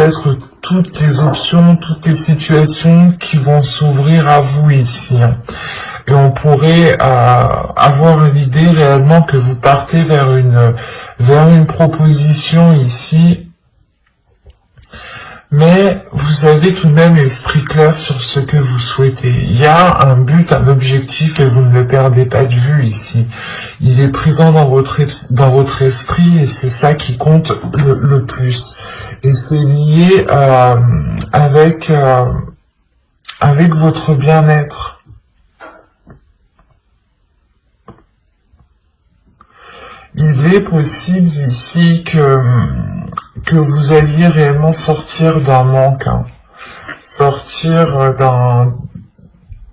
peut-être toutes les options, toutes les situations qui vont s'ouvrir à vous ici. Et on pourrait avoir l'idée réellement que vous partez vers une proposition ici, mais vous avez tout de même l'esprit clair sur ce que vous souhaitez. Il y a un but, un objectif, et vous ne le perdez pas de vue ici. Il est présent dans votre esprit, et c'est ça qui compte le plus. Et c'est lié avec votre bien-être. Il est possible ici que vous alliez réellement sortir d'un manque, sortir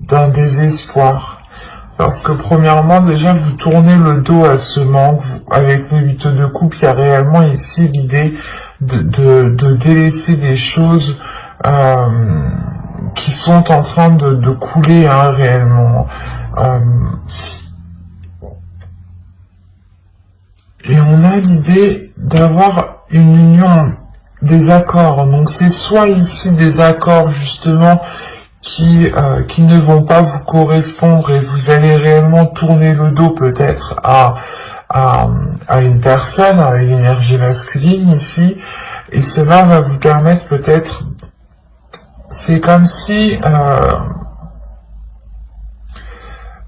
d'un désespoir. Parce que premièrement, déjà, vous tournez le dos à ce manque. Avec le 8 de coupe, il y a réellement ici l'idée de délaisser des choses qui sont en train de couler réellement. Et on a l'idée d'avoir une union, des accords. Donc c'est soit ici des accords justement qui ne vont pas vous correspondre et vous allez réellement tourner le dos peut-être à une personne, à une énergie masculine ici, et cela va vous permettre peut-être, c'est comme si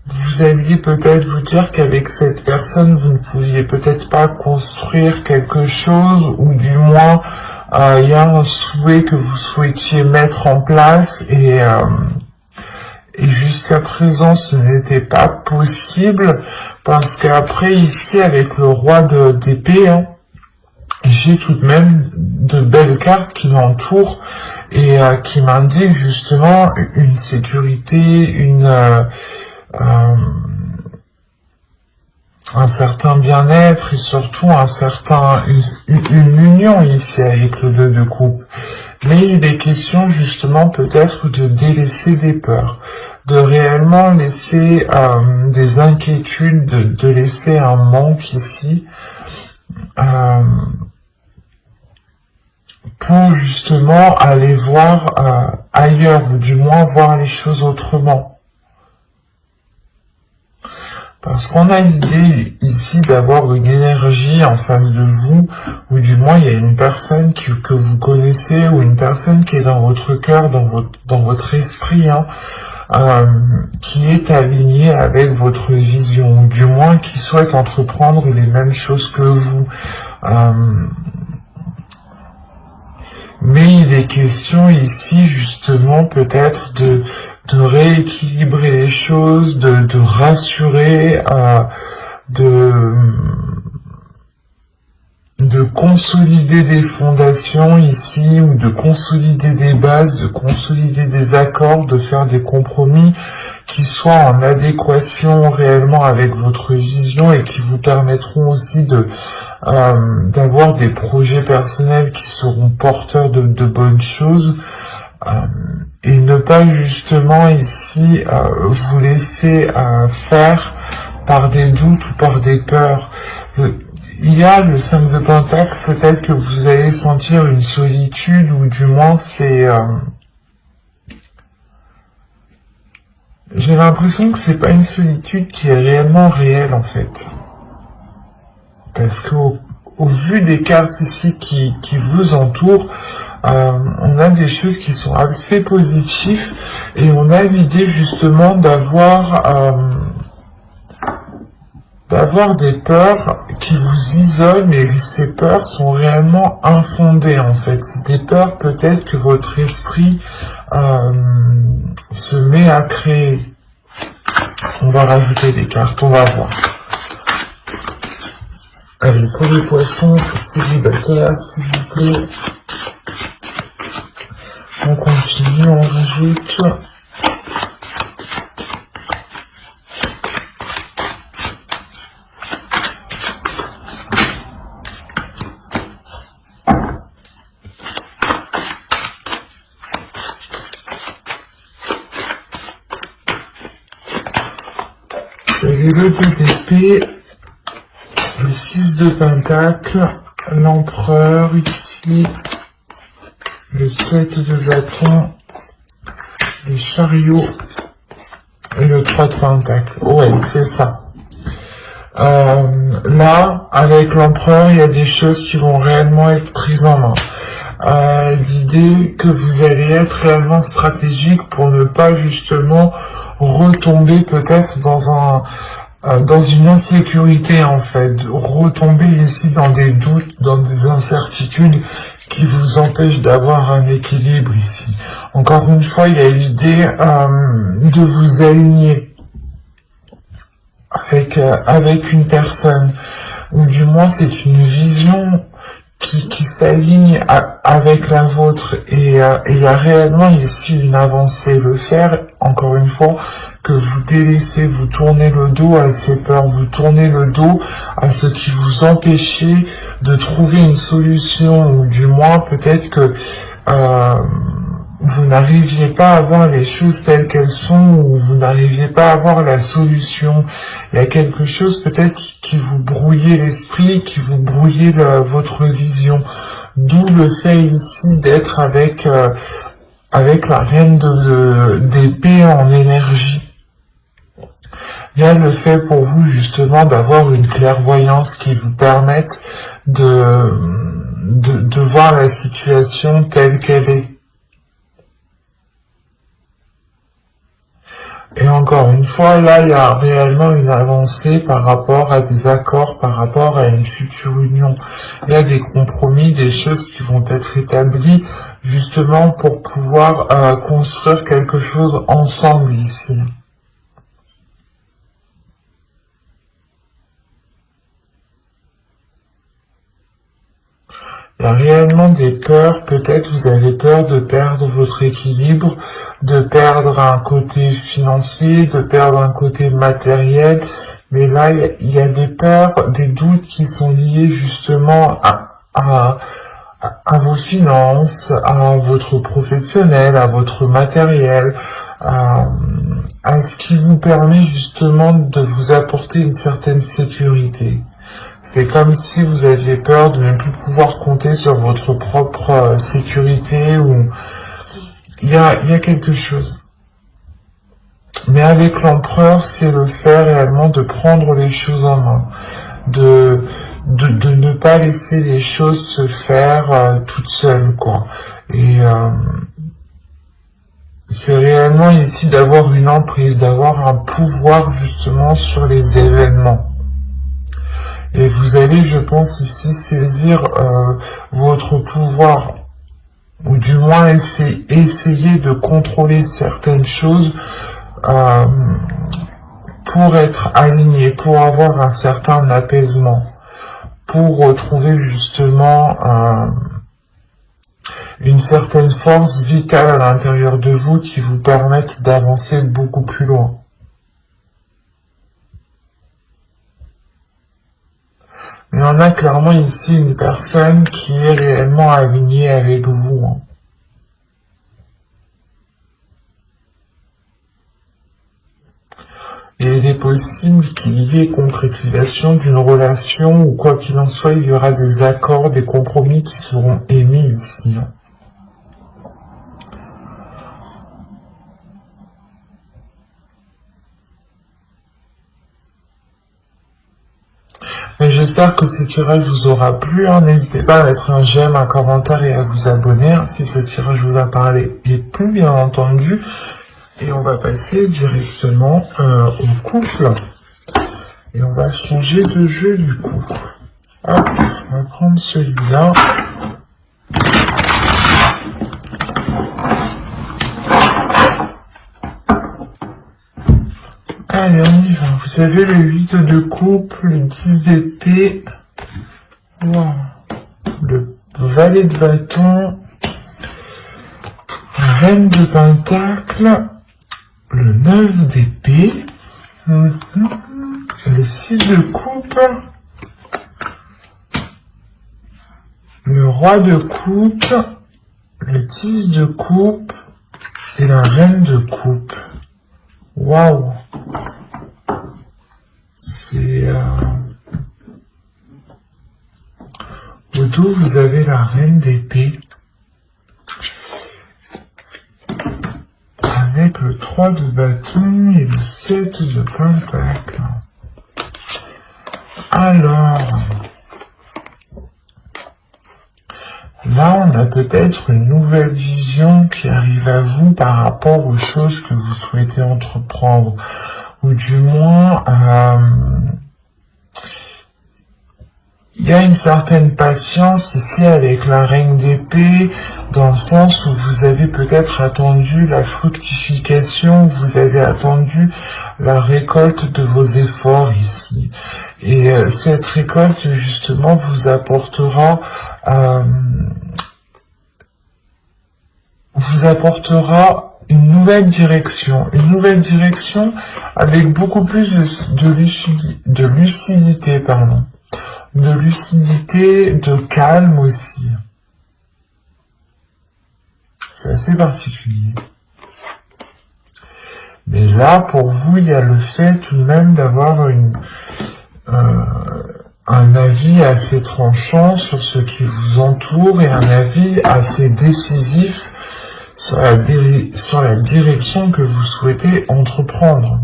vous alliez peut-être vous dire qu'avec cette personne, vous ne pouviez peut-être pas construire quelque chose, ou du moins, il y a un souhait que vous souhaitiez mettre en place, et jusqu'à présent, ce n'était pas possible, parce qu'après, ici, avec le roi d'épée, j'ai tout de même de belles cartes qui l'entourent, et qui m'indiquent justement une sécurité, un certain bien-être et surtout une union ici avec le 2 de coupe. Mais il est question justement peut-être de délaisser des peurs, de réellement laisser des inquiétudes, de laisser un manque ici, pour justement aller voir ailleurs, ou du moins voir les choses autrement. Parce qu'on a l'idée ici d'avoir une énergie en face de vous, ou du moins il y a une personne que vous connaissez, ou une personne qui est dans votre cœur, dans votre esprit, qui est alignée avec votre vision, ou du moins qui souhaite entreprendre les mêmes choses que vous. Mais il est question ici justement peut-être de rééquilibrer les choses, de rassurer, de consolider des fondations ici, ou de consolider des bases, de consolider des accords, de faire des compromis qui soient en adéquation réellement avec votre vision et qui vous permettront aussi d'avoir des projets personnels qui seront porteurs de bonnes choses. Et ne pas justement ici vous laisser faire par des doutes ou par des peurs. Il y a le 5 de Pentacle, peut-être que vous allez sentir une solitude, ou du moins c'est... j'ai l'impression que c'est pas une solitude qui est réellement réelle en fait. Parce qu'au vu des cartes ici qui vous entourent, on a des choses qui sont assez positives, et on a l'idée justement d'avoir des peurs qui vous isolent, mais ces peurs sont réellement infondées en fait. C'est des peurs peut-être que votre esprit se met à créer. On va rajouter des cartes, on va voir. Allez, pour les poissons célibataires, s'il vous plaît. On continue, on rajoute. Et le 2 d'épée, le 6 de pentacle, l'empereur ici, le 7 de bâton, les chariots et le 3 de pentacle. Ouais, c'est ça. Là, avec l'empereur, il y a des choses qui vont réellement être prises en main. L'idée que vous allez être réellement stratégique pour ne pas justement retomber peut-être dans une insécurité en fait, retomber ici dans des doutes, dans des incertitudes qui vous empêchent d'avoir un équilibre ici. Encore une fois, il y a l'idée de vous aligner avec une personne, ou du moins c'est une vision qui s'aligne avec la vôtre, et il y a réellement ici une avancée. Le faire, encore une fois, que vous délaissez, vous tournez le dos à ces peurs, vous tournez le dos à ce qui vous empêchait de trouver une solution, ou du moins peut-être que vous n'arriviez pas à voir les choses telles qu'elles sont, ou vous n'arriviez pas à voir la solution. Il y a quelque chose peut-être qui vous brouillait l'esprit, qui vous brouillait votre vision. D'où le fait ici d'être avec la reine d'épée en énergie. Il y a le fait pour vous justement d'avoir une clairvoyance qui vous permette de voir la situation telle qu'elle est. Et encore une fois, là, il y a réellement une avancée par rapport à des accords, par rapport à une future union. Il y a des compromis, des choses qui vont être établies, justement pour pouvoir construire quelque chose ensemble ici. Il y a réellement des peurs, peut-être vous avez peur de perdre votre équilibre, de perdre un côté financier, de perdre un côté matériel, mais là il y a des peurs, des doutes qui sont liés justement à vos finances, à votre professionnel, à votre matériel, à ce qui vous permet justement de vous apporter une certaine sécurité. C'est comme si vous aviez peur de ne plus pouvoir compter sur votre propre sécurité, ou il y a quelque chose. Mais avec l'empereur, c'est le fait réellement de prendre les choses en main, de ne pas laisser les choses se faire toutes seules, quoi. Et c'est réellement ici d'avoir une emprise, d'avoir un pouvoir justement sur les événements. Et vous allez, je pense, ici saisir votre pouvoir, ou du moins essayer de contrôler certaines choses pour être aligné, pour avoir un certain apaisement, pour retrouver justement une certaine force vitale à l'intérieur de vous qui vous permette d'avancer beaucoup plus loin. Mais on a clairement ici une personne qui est réellement alignée avec vous. Et il est possible qu'il y ait concrétisation d'une relation, ou quoi qu'il en soit, il y aura des accords, des compromis qui seront émis ici. Mais j'espère que ce tirage vous aura plu. N'hésitez pas à mettre un j'aime, un commentaire et à vous abonner si ce tirage vous a parlé et plu, bien entendu. Et on va passer directement au couple. Et on va changer de jeu du coup. Hop, on va prendre celui-là. Allez, on y va. Vous avez le 8 de coupe, le 10 d'épée, wow, le valet de bâton, reine de pentacle, le 9 d'épée, le 6 de coupe, le roi de coupe, le 10 de coupe et la reine de coupe. Waouh! C'est au dos, vous avez la reine d'épée. avec le 3 de bâton et le 7 de pentacle. Alors, là, on a peut-être une nouvelle vision qui arrive à vous par rapport aux choses que vous souhaitez entreprendre, ou du moins, il y a une certaine patience ici avec la reine d'épée, dans le sens où vous avez peut-être attendu la fructification, vous avez attendu la récolte de vos efforts ici. Et cette récolte, justement, vous apportera une nouvelle direction avec beaucoup plus de lucidité, de calme aussi. C'est assez particulier. Mais là, pour vous, il y a le fait tout de même d'avoir un avis assez tranchant sur ce qui vous entoure et un avis assez décisif sur la direction que vous souhaitez entreprendre.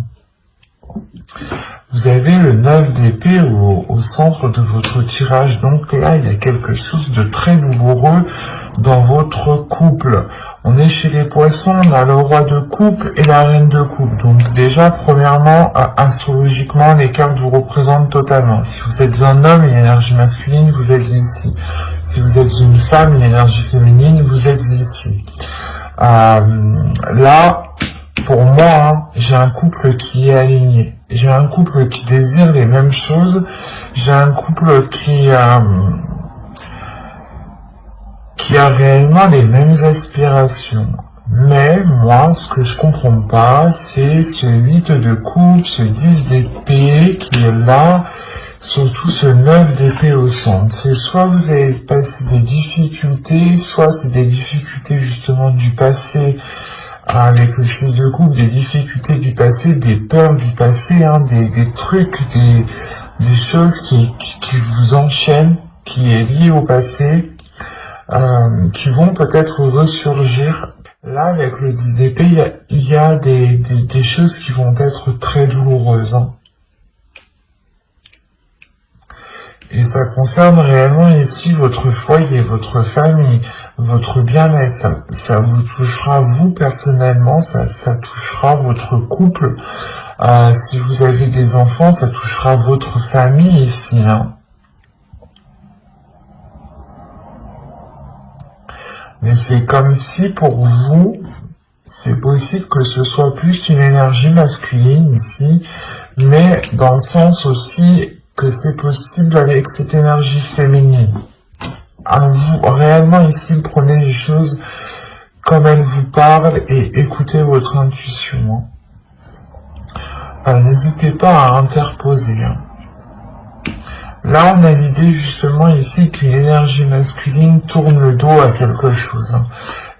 Vous avez le 9 d'épée au centre de votre tirage, donc là il y a quelque chose de très douloureux dans votre couple. On est chez les poissons, on a le roi de coupe et la reine de coupe. Donc déjà, premièrement, astrologiquement, les cartes vous représentent totalement. Si vous êtes un homme, l'énergie masculine, vous êtes ici. Si vous êtes une femme, l'énergie féminine, vous êtes ici. Là, pour moi, j'ai un couple qui est aligné. J'ai un couple qui désire les mêmes choses. J'ai un couple qui a réellement les mêmes aspirations. Mais moi, ce que je comprends pas, c'est ce 8 de coupe, ce 10 d'épée qui est là, surtout ce 9 d'épée au centre. C'est soit vous avez passé des difficultés, soit c'est des difficultés justement du passé, avec le 6 de coupe, des difficultés du passé, des peurs du passé, des trucs, des choses qui vous enchaînent, qui est lié au passé, qui vont peut-être ressurgir. Là, avec le 10 d'épée, il y a des choses qui vont être très douloureuses. Et ça concerne réellement ici votre foyer, votre famille, votre bien-être. Ça vous touchera vous personnellement, ça touchera votre couple. Si vous avez des enfants, ça touchera votre famille ici. Mais c'est comme si pour vous, c'est possible que ce soit plus une énergie masculine ici, mais dans le sens aussi que c'est possible avec cette énergie féminine. Vous, réellement ici, prenez les choses comme elles vous parlent et écoutez votre intuition. N'hésitez pas à interposer. Là, on a l'idée justement ici qu'une énergie masculine tourne le dos à quelque chose.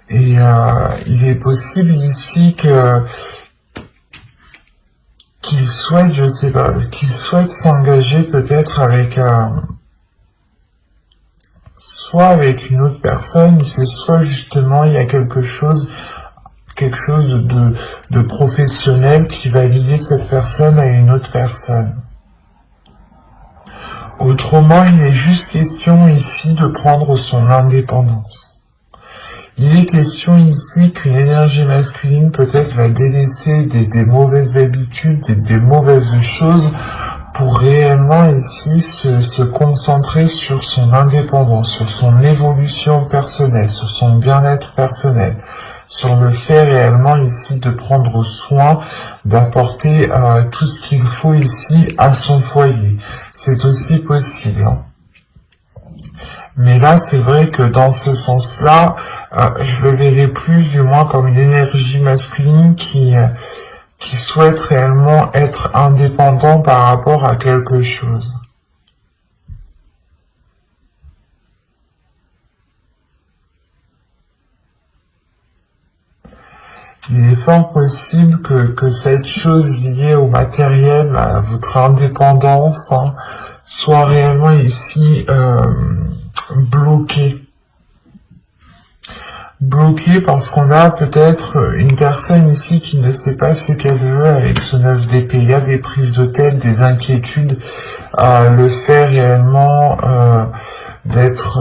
Et il est possible ici qu'il souhaite, je sais pas, qu'il souhaite s'engager peut-être avec soit avec une autre personne, c'est soit justement il y a quelque chose de professionnel qui va lier cette personne à une autre personne. Autrement, il est juste question ici de prendre son indépendance. Il est question ici qu'une énergie masculine peut-être va délaisser des mauvaises habitudes, des mauvaises choses pour réellement ici se concentrer sur son indépendance, sur son évolution personnelle, sur son bien-être personnel, sur le fait réellement ici de prendre soin, d'apporter tout ce qu'il faut ici à son foyer. C'est aussi possible. Mais là, c'est vrai que dans ce sens-là, je le verrai plus du moins comme une énergie masculine qui souhaite réellement être indépendant par rapport à quelque chose. Il est fort possible que cette chose liée au matériel, à votre indépendance, soit réellement ici bloquée. bloqué parce qu'on a peut-être une personne ici qui ne sait pas ce qu'elle veut avec ce 9 d'épée. Il y a des prises de tête, des inquiétudes, le fait réellement d'être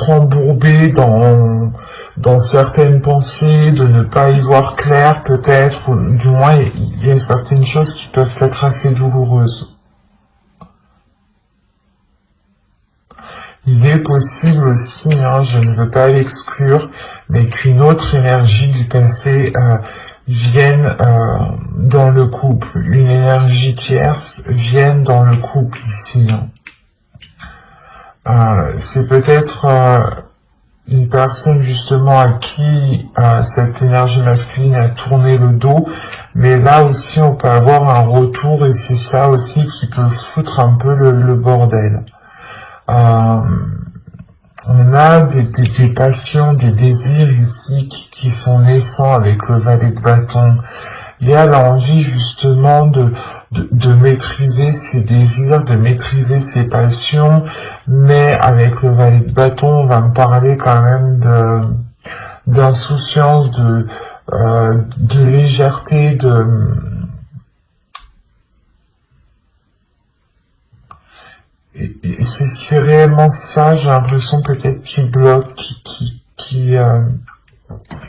embourbé dans certaines pensées, de ne pas y voir clair peut-être, ou du moins il y a certaines choses qui peuvent être assez douloureuses. Il est possible aussi, je ne veux pas l'exclure, mais qu'une autre énergie du passé vienne dans le couple, une énergie tierce vienne dans le couple ici. C'est peut-être une personne justement à qui cette énergie masculine a tourné le dos, mais là aussi on peut avoir un retour et c'est ça aussi qui peut foutre un peu le bordel. On a des passions, des désirs ici qui sont naissants avec le valet de bâton. Il y a l'envie justement de maîtriser ses désirs, de maîtriser ses passions, mais avec le valet de bâton, on va me parler quand même d'insouciance, de légèreté, et c'est réellement ça, j'ai l'impression peut-être qui bloque,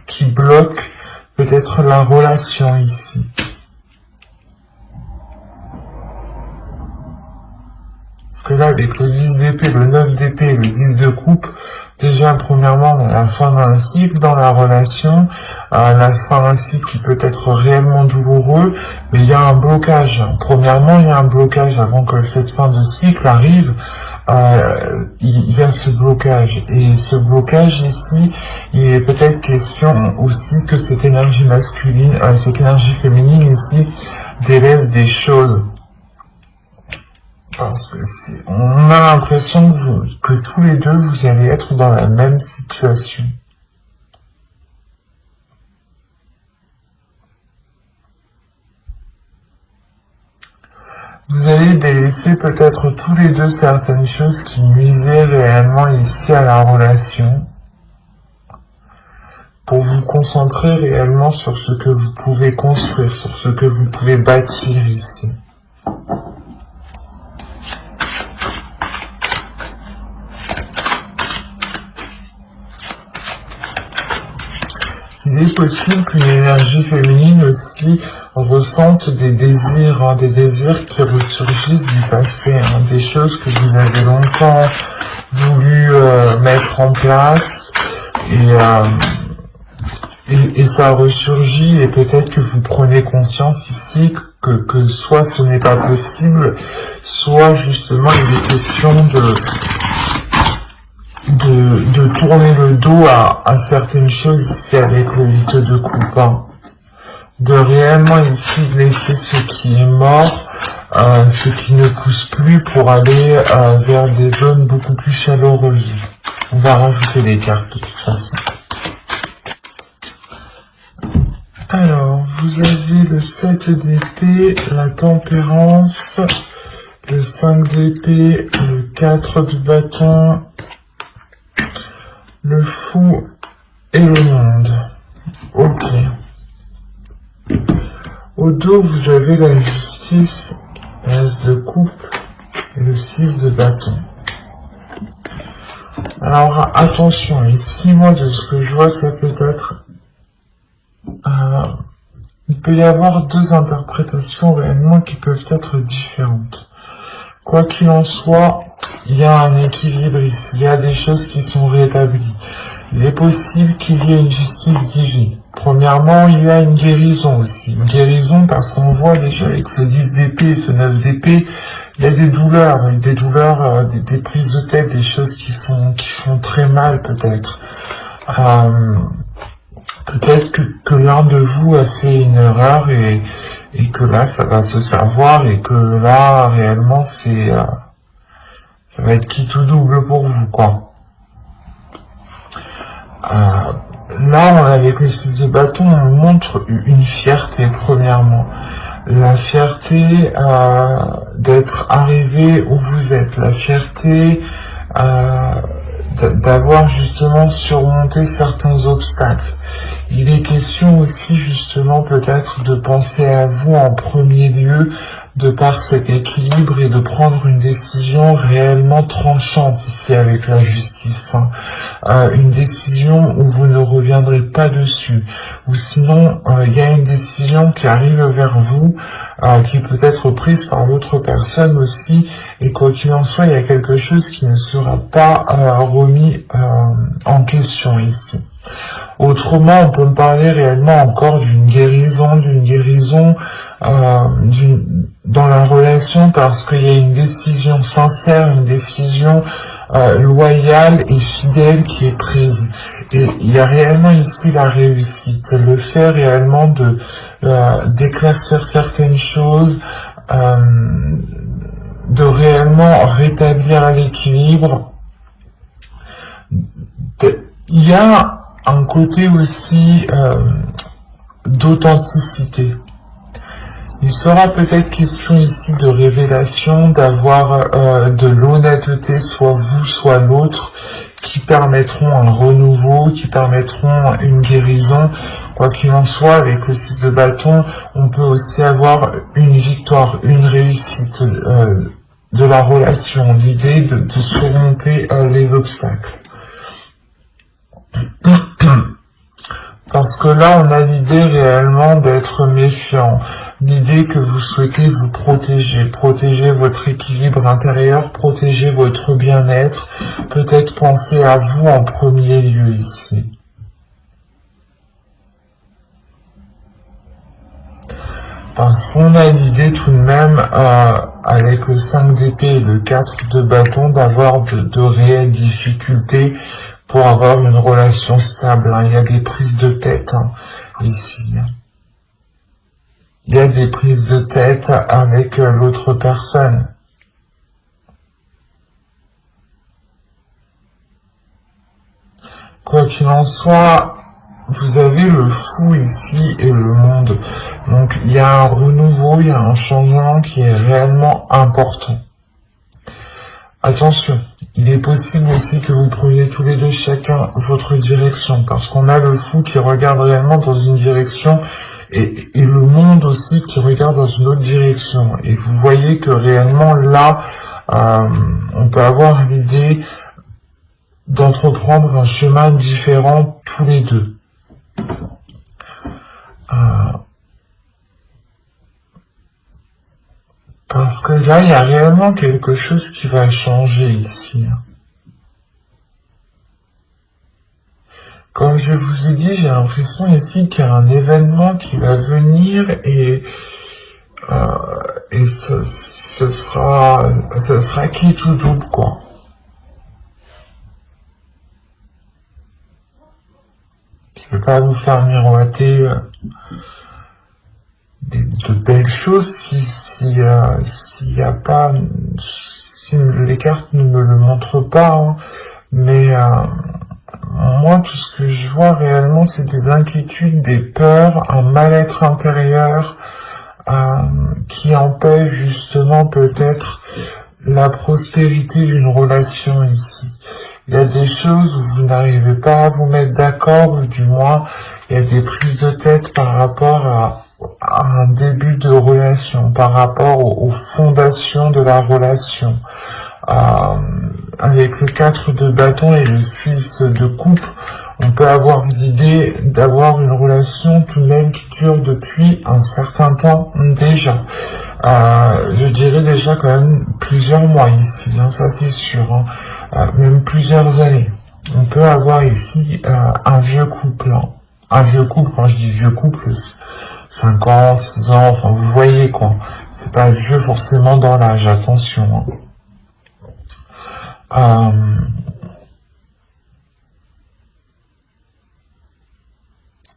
qui bloque peut-être la relation ici. Parce que là, avec le 10 d'épée, le 9 d'épée, le 10 de coupe, déjà, premièrement, on a la fin d'un cycle dans la relation, la fin d'un cycle qui peut être réellement douloureux, mais il y a un blocage. Premièrement, il y a un blocage avant que cette fin de cycle arrive. Il y a ce blocage. Et ce blocage ici, il est peut-être question aussi que cette énergie masculine, cette énergie féminine ici, délaisse des choses. Parce que on a l'impression que tous les deux, vous allez être dans la même situation. Vous allez délaisser peut-être tous les deux certaines choses qui nuisaient réellement ici à la relation, pour vous concentrer réellement sur ce que vous pouvez construire, sur ce que vous pouvez bâtir ici. Il est possible qu'une énergie féminine aussi ressente des désirs qui ressurgissent du passé, des choses que vous avez longtemps voulu mettre en place, et ça ressurgit, et peut-être que vous prenez conscience ici que soit ce n'est pas possible, soit justement il est question de tourner le dos à certaines choses ici avec le 8 de coupe, de réellement ici laisser ce qui est mort, ce qui ne pousse plus pour aller vers des zones beaucoup plus chaleureuses. On va rajouter les cartes de toute façon. Alors, vous avez le 7 d'épée, la tempérance, le 5 d'épée, le 4 de bâton, le fou et le monde. Ok. Au dos, vous avez la justice, l'as de coupe et le 6 de bâton. Alors, attention, ici, moi, de ce que je vois, ça peut être... il peut y avoir deux interprétations réellement qui peuvent être différentes. Quoi qu'il en soit, il y a un équilibre ici, il y a des choses qui sont rétablies. Il est possible qu'il y ait une justice divine. Premièrement, il y a une guérison aussi. Une guérison parce qu'on voit déjà avec ce 10 d'épée et ce 9 d'épée, il y a des douleurs, des prises de tête, des choses qui font très mal peut-être. Peut-être que l'un de vous a fait une erreur et que là, ça va se savoir et que là, réellement, ça va être qui tout double pour vous, quoi. Là, avec le 6 de bâton, on montre une fierté, premièrement. La fierté d'être arrivé où vous êtes. La fierté d'avoir justement surmonté certains obstacles. Il est question aussi justement peut-être de penser à vous en premier lieu, de par cet équilibre, et de prendre une décision réellement tranchante ici avec la justice. Une décision où vous ne reviendrez pas dessus, ou sinon il y a une décision qui arrive vers vous, qui peut être prise par l'autre personne aussi, et quoi qu'il en soit, il y a quelque chose qui ne sera pas remis en question ici. Autrement, on peut me parler réellement encore d'une guérison dans la relation, parce qu'il y a une décision sincère, une décision loyale et fidèle qui est prise. Et il y a réellement ici la réussite, le fait réellement d'éclaircir certaines choses, de réellement rétablir l'équilibre. Il y a un côté aussi d'authenticité. Il sera peut-être question ici de révélation, d'avoir de l'honnêteté, soit vous, soit l'autre, qui permettront un renouveau, qui permettront une guérison. Quoi qu'il en soit, avec le 6 de bâton, on peut aussi avoir une victoire, une réussite de la relation, l'idée de surmonter les obstacles. Parce que là, on a l'idée réellement d'être méfiant, l'idée que vous souhaitez vous protéger, protéger votre équilibre intérieur, protéger votre bien-être, peut-être penser à vous en premier lieu ici. Parce qu'on a l'idée tout de même, avec le 5 d'épée et le 4 de bâton, d'avoir de réelles difficultés pour avoir une relation stable. Il y a des prises de tête ici. Il y a des prises de tête avec l'autre personne. Quoi qu'il en soit, vous avez le fou ici et le monde. Donc il y a un renouveau, il y a un changement qui est réellement important. Attention, il est possible aussi que vous preniez tous les deux chacun votre direction, parce qu'on a le fou qui regarde réellement dans une direction, et le monde aussi qui regarde dans une autre direction. Et vous voyez que réellement là, on peut avoir l'idée d'entreprendre un chemin différent tous les deux. Parce que là, il y a réellement quelque chose qui va changer ici. Comme je vous ai dit, j'ai l'impression ici qu'il y a un événement qui va venir, et ce sera quitte ou double, quoi. Je vais pas vous faire miroiter de belles choses si les cartes ne me le montrent pas, mais moi tout ce que je vois réellement, c'est des inquiétudes, des peurs, un mal-être intérieur qui empêche justement peut-être la prospérité d'une relation ici. Il y a des choses où vous n'arrivez pas à vous mettre d'accord, ou du moins il y a des prises de tête par rapport à un début de relation, par rapport aux fondations de la relation. Avec le 4 de bâton et le 6 de coupe, on peut avoir l'idée d'avoir une relation tout de même qui dure depuis un certain temps déjà. Je dirais déjà quand même plusieurs mois ici, ça c'est sûr, même plusieurs années. On peut avoir ici un vieux couple. Un vieux couple, quand je dis vieux couple, 5 ans, 6 ans, enfin vous voyez quoi. C'est pas vieux forcément dans l'âge, attention.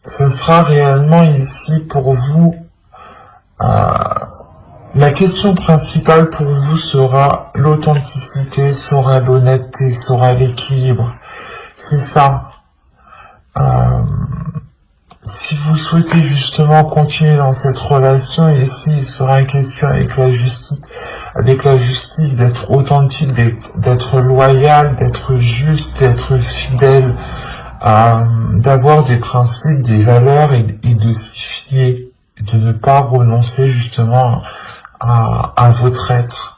Ce sera réellement ici pour vous, la question principale pour vous sera l'authenticité, sera l'honnêteté, sera l'équilibre. C'est ça. si vous souhaitez justement continuer dans cette relation, ici, il sera question avec la justice d'être authentique, d'être loyal, d'être juste, d'être fidèle, d'avoir des principes, des valeurs et de s'y fier, de ne pas renoncer justement à votre être.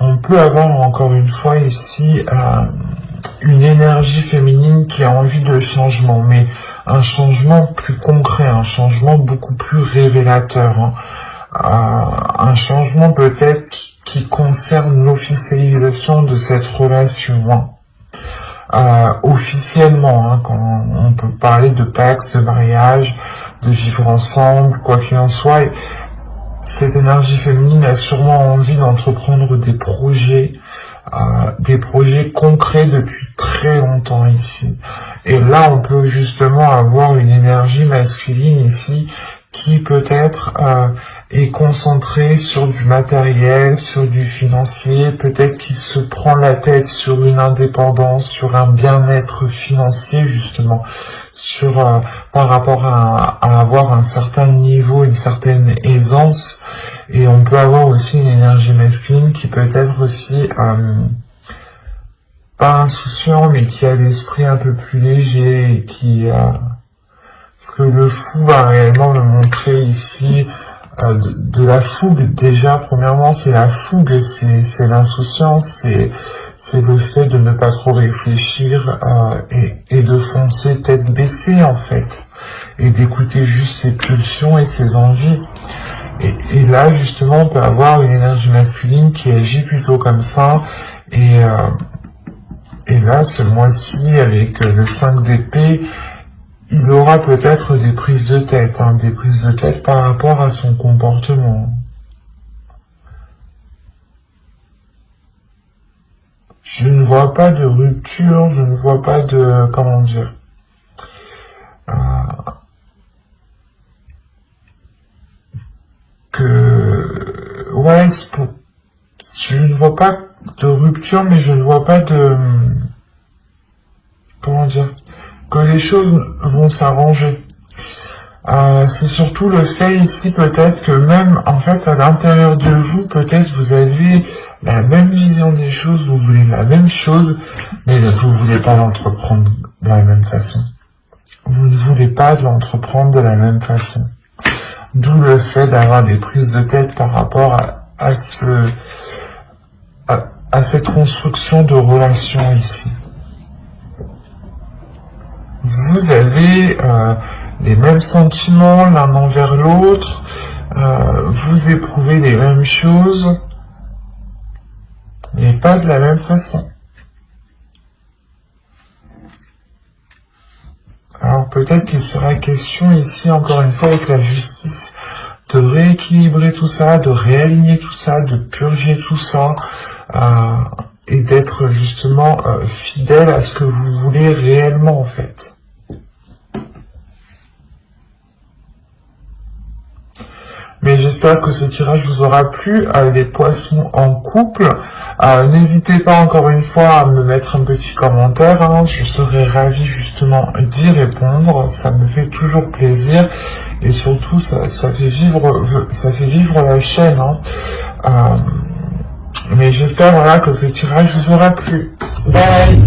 On peut avoir encore une fois ici une énergie féminine qui a envie de changement, mais un changement plus concret, un changement beaucoup plus révélateur, hein. Un changement peut-être qui concerne l'officialisation de cette relation, hein. Officiellement, hein, quand on peut parler de pacte, de mariage, de vivre ensemble, quoi qu'il en soit. Cette énergie féminine a sûrement envie d'entreprendre des projets concrets depuis très longtemps ici. Et là, on peut justement avoir une énergie masculine ici qui peut-être est concentrée sur du matériel, sur du financier, peut-être qu'il se prend la tête sur une indépendance, sur un bien-être financier justement, sur par rapport à avoir un certain niveau, une certaine aisance. Et on peut avoir aussi une énergie masculine qui peut être aussi pas insouciant, mais qui a l'esprit un peu plus léger, et qui parce que le fou va réellement me montrer ici de la fougue. Déjà, premièrement, c'est la fougue, c'est l'insouciance, c'est le fait de ne pas trop réfléchir et de foncer tête baissée en fait, et d'écouter juste ses pulsions et ses envies. Et là, justement, on peut avoir une énergie masculine qui agit plutôt comme ça, et là, ce mois-ci, avec le 5 d'épée, il aura peut-être des prises de tête, hein, des prises de tête par rapport à son comportement. Je ne vois pas de rupture, je ne vois pas de... comment dire... Ouais, je ne vois pas de rupture, mais je ne vois pas de... comment dire... que les choses vont s'arranger. C'est surtout le fait ici peut-être que même en fait à l'intérieur de vous, peut-être vous avez la même vision des choses, vous voulez la même chose, mais vous ne voulez pas l'entreprendre de la même façon. Vous ne voulez pas l'entreprendre de la même façon. D'où le fait d'avoir des prises de tête par rapport à cette construction de relation ici. Vous avez les mêmes sentiments l'un envers l'autre, vous éprouvez les mêmes choses, mais pas de la même façon. Alors peut-être qu'il sera question ici, encore une fois, avec la justice, de rééquilibrer tout ça, de réaligner tout ça, de purger tout ça, et d'être justement fidèle à ce que vous voulez réellement en fait. Mais j'espère que ce tirage vous aura plu, les poissons en couple. N'hésitez pas encore une fois à me mettre un petit commentaire, hein, je serai ravi justement d'y répondre, ça me fait toujours plaisir, et surtout ça fait vivre la chaîne. Hein. Mais j'espère voilà, que ce tirage vous aura plu. Bye.